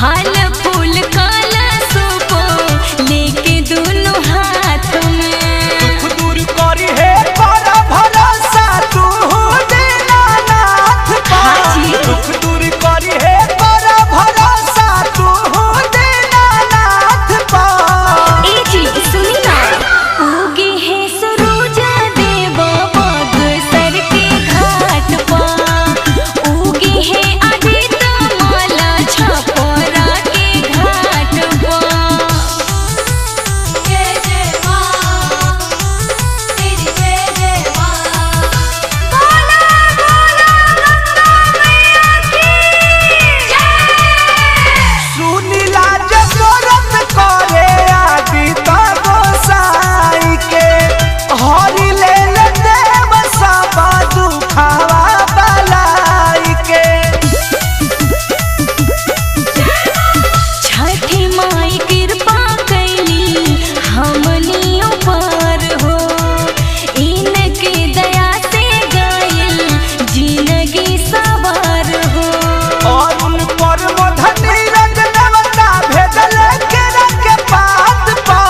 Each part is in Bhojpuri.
फल फूल काला सूपो लेके दोनों हाथ में। दुख दूर करी है पर भरोसा तू दीनानाथ पर। दुख दूर करी है पर भरोसा तू दीनानाथ पर। ए जी सुनी ना, उगे है सूरज देव बगसर के घाट पर। उगे है आदित्य माला छपरा के घाट पर। जय जय माँ तेरी जय जय माँ। बोला बोला गंगा मैया की जय। सुनीला जगरत करे आदित्य गोसाई के। हरि ले ले देव सब दुखावा बलाई के। छठी माई कृपा कैली हमनियों पर हो। इनके दया से गइल जिंदगी सवार हो। और उन पर मधनी रंग देवता भेजल के पात पा।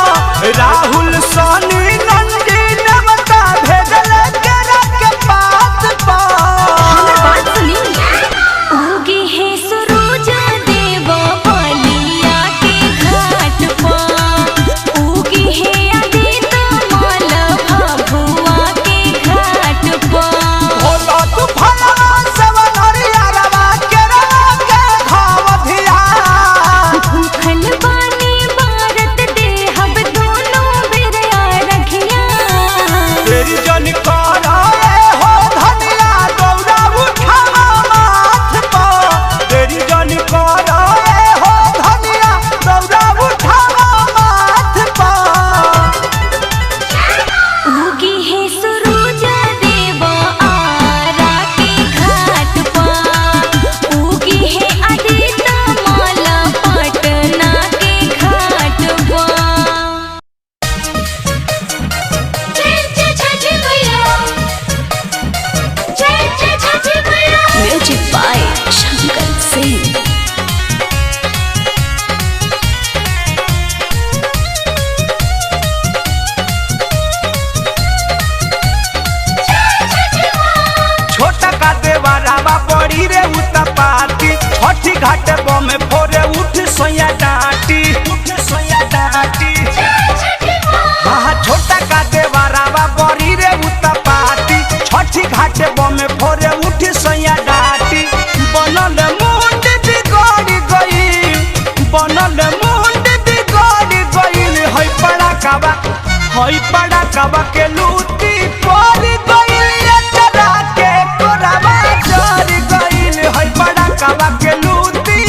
राहुल सोनी नंदी देवता भेजल के पात पा। हमर बात सुनी, उगे है सूरज देव बलिया के घाट पर। उगे है आदित्य माला भभुआ के घाट पर। भोला तू भला सवन हरियारवा के रवा के घावधिया। भूखल बानी भारत देहब दोनों बेरिया रखिया। तेरी जन करा हो धनिया गौरा उठावा माथ पर। तेरी जन करा हो धनिया गौरा उठावा माथ पर। उगी है सूरज देव आरा के घाट पर। उगी है आदित्य माला पटना के घाट पर। जय जय छठी मैया, जय जय छठी मैया। Music by Shankar Singh. छोटा का देवरावा बड़ी रे उतपाती। छठी घाट बम फोरे उठ सोया डांटी। उठ सोया डांटी। हाँ छोटा का देवरावा बड़ी रे उतपाती। छठी घाट बम फोरे उठ सोया डांटी। बनल मुंड बिगड़ गई। बनल मुंड बिगड़ गई। हई पड़ा काबा के लूटी पड़ गई। चरा के कोरावा जर गई। हई पड़ा काबा के लूटी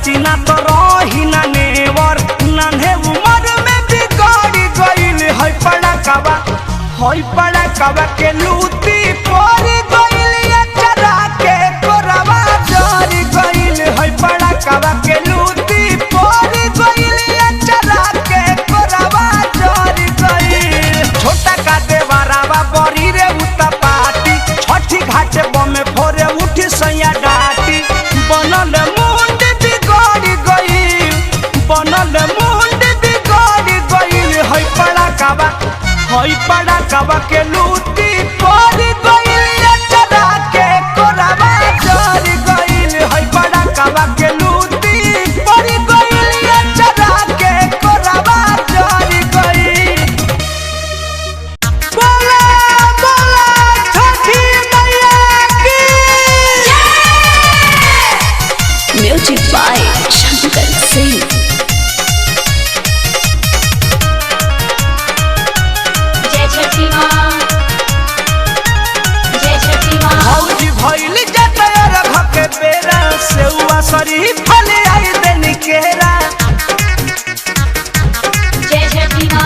बची ना तो रही ना नेवर नन्हे उम्र में बिगड़ गइल है पड़ा कवा के लूटी पड़ गइल चरा के कोरवा जर गइल है पड़ा कवा के लूटी पड़ गइल चरा के कोरवा जर गइल छोटा का देवरावा बड़ी रे उता पाटी छठी घाट बम फोरे उठ सैया डाटी बनल मुंड बिगड़ गइल है पड़ा कवा के लूटी पड़ गइल चरा के कोरवा जर गइल है पड़ा कवा के लूटी पड़ गइल चरा के कोरवा जर गइल। बोला बोला छठी मैया की म्यूजिक बाय शंकर सिंह। भौजी भइल जतयर घके बेरा सेउआ सरी फल आई देनी केरा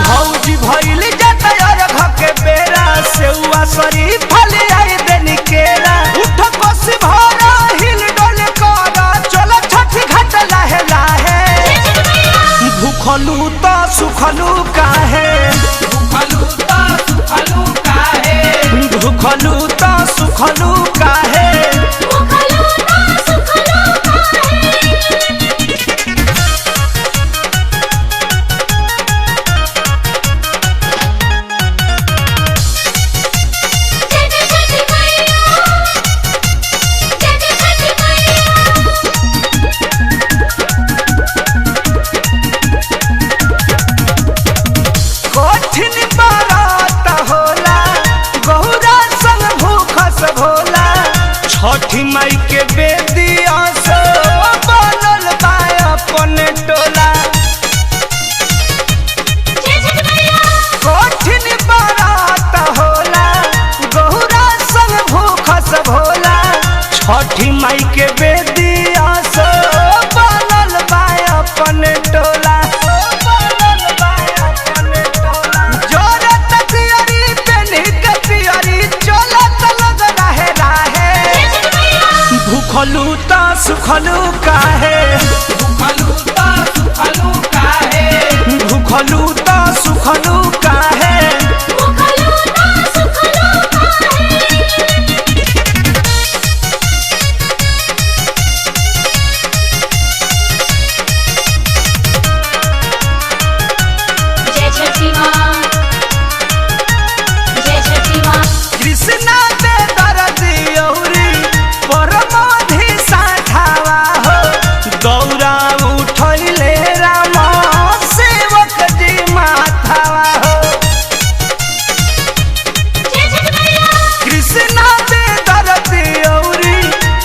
भौजी भइल जतयर घके बेरा सेउआ सरी फल आई देनी केरा उठ कोस भरा हिल डोल कर चल छठी घाट लाहे लाहे भूखलू तो सुखलू काहे भूखलू तो सुखलू काहे कठिन बारात होला गौरा संग भूखस भोला छठी माई के बेदिया से बनल बा अपन टोला कठिन बारात होला गौरा संग भूखस भोला छठी माई के बेदिया से बनल बा अपन टोला भूखलू तो सुखलू काहे भूखलू तो सुखलू काहे कृष्णा दे दरदी औरी परमधि साठावा हो दौरा उठैले राम सेवक जी माथावा हो कृष्णा दे दरदी औरी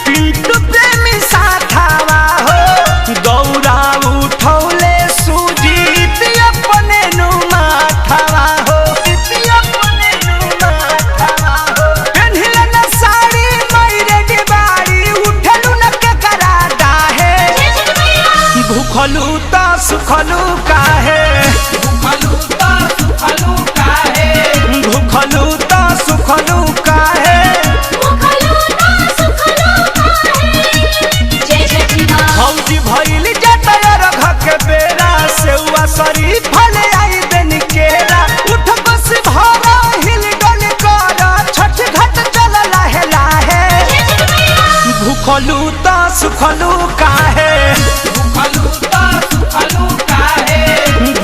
पिंटू प्रेमी साठावा हो दौरा उठौले सुजीत अपने नु माथावा हो भूखलू तो सुखलू काहे भूखलू तो सुखलू काहे भौजी भइल जतयर घके बेरा सेउआ सरी फल आई देनी केरा उठ बस भरा हिल डोल कर छठ घाट चल लाहे लाहे भूखलू तो सुखलू काहे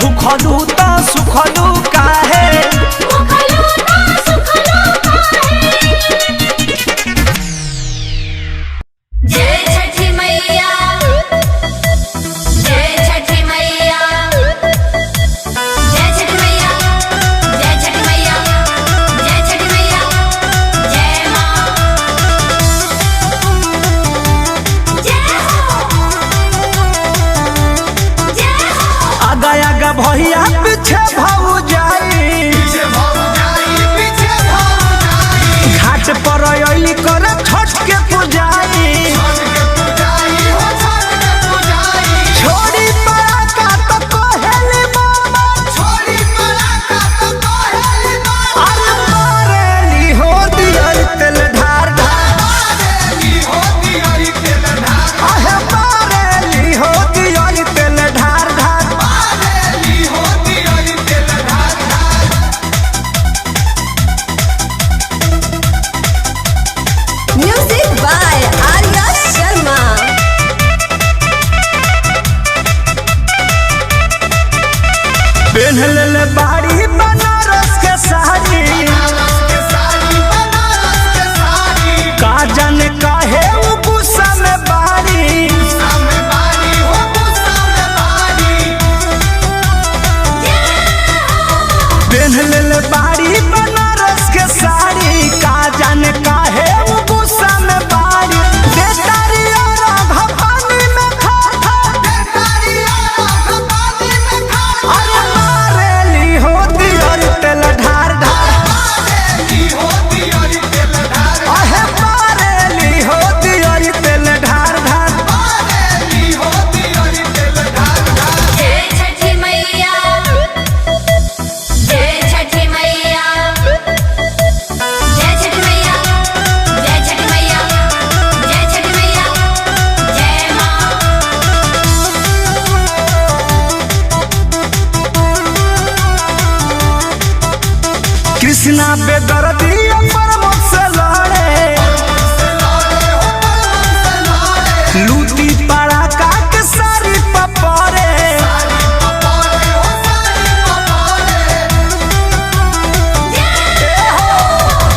भूखलू तो सुखलू काहे जय छठी मैया जय छठी मैया जय छठी मैया जय छठी मैया जय छठी मैया जय मां जय हो आगा आगा भैया पेन्हल बाड़ी बनारस के साड़ी का जाने काहे उ गुस्सा में बाड़ी पेन्हल बाड़ी बनारस के साड़ी का जाने काहे उ गुस्सा में बाड़ी बेतारी और भपानी में खा अरे मारेली होती और तेल ढार ढार अहे मारेली होती और तेल ढार ढार जय छठी मैया जय छठी मैया जय छठी मैया जय छठी मैया जय छठी मैया जय माँ। कृष्णा बेदर्दी प्रमोद से लड़े लूटी पड़ा काट सारी पपरे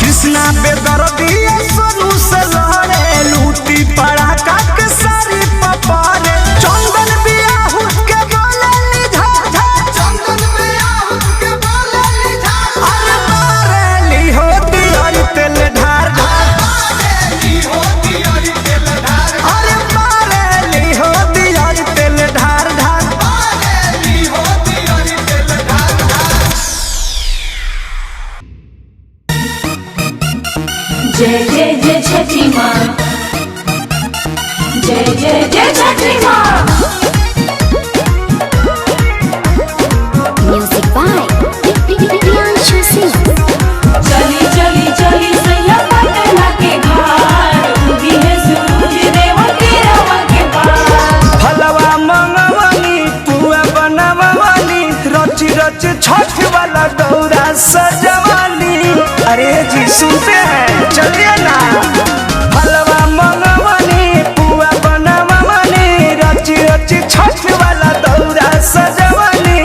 कृष्णा बेदर्दी सोनू से लड़े लूटी पड़ा काट सारी पपरे चंदन बियाह के बोले निझार अरे मारेली होती और तेल ढार ढार अरे मारेली होती और तेल ढार ढार जय जय जय छठी माँ, जय जय जय छठी माँ। Music by Priyanshu Singh. चली चली चली सैया पटना के घाट, उगी है सूरज देव के रवा के पार। फलवा मंगवानी पुआ बनवानी रची रची छठ वाला दौरा सजवानी अरे जी सुनते हैं चलिए ना फलवा मंगवानी पुआ बनवानी रची रची छठ वाला दौरा सजवानी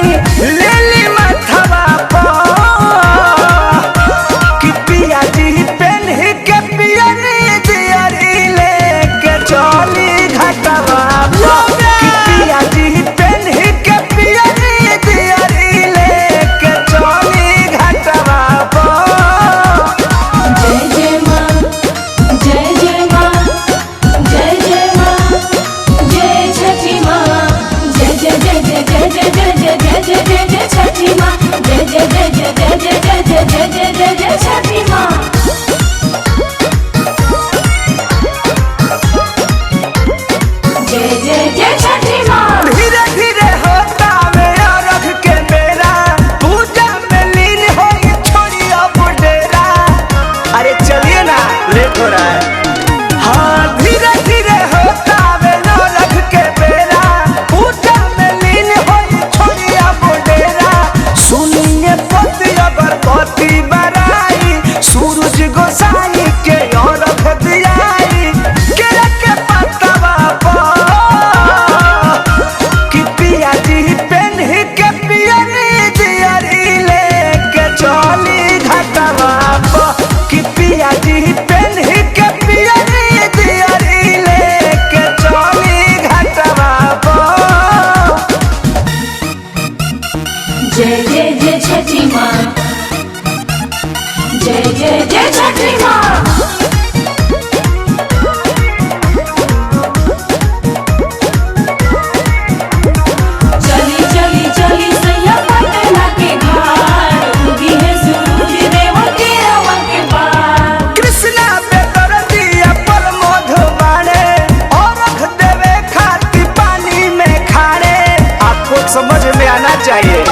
ले ली माथवा पर कि पिया जी पेन के पियनी दियरी लेके चली घाटवा कि पिया जी पेन के पियनी दियरी लेके चली घाटवा जय जय माँ, जय जय माँ, जय जय माँ, जय छठी माँ। जय जय जय जय जय जय जय जय जय जय जय जय छठी माँ। जय जय जय जय जय जय जय जय जय जय जय छठी माँ। जय जय जय छठी माँ। धीरे धीरे होता मेरा रथ के बेरा पूजा में लीन होगी छोड़ी अब डेरा अरे चलिए ना लेट हो रहा है हाँ धीरे धीरे होता मेरा रथ के बेरा पूजा में लीन होगी छोड़ी अब डेरा सुनिए पति अगर पति बराई सूरज गोसाई के और रख दियाई केरा के पत्तवा पर कि पिया जी पेन के पियनी दियरी लेके चली घाटवा पर कि पिया जी पेन के पियनी दियरी लेके चली घाटवा पर जय जय जय छठी माँ, जय जय जय छठी माँ। चली चली चली सैया पटना के घाट, उगी है सूरज देव के रवा के पार। कृष्णा बेदर्दी प्रमोद बाड़े और रख देवे खाती पानी में खाड़े आपको समझ में आना चाहिए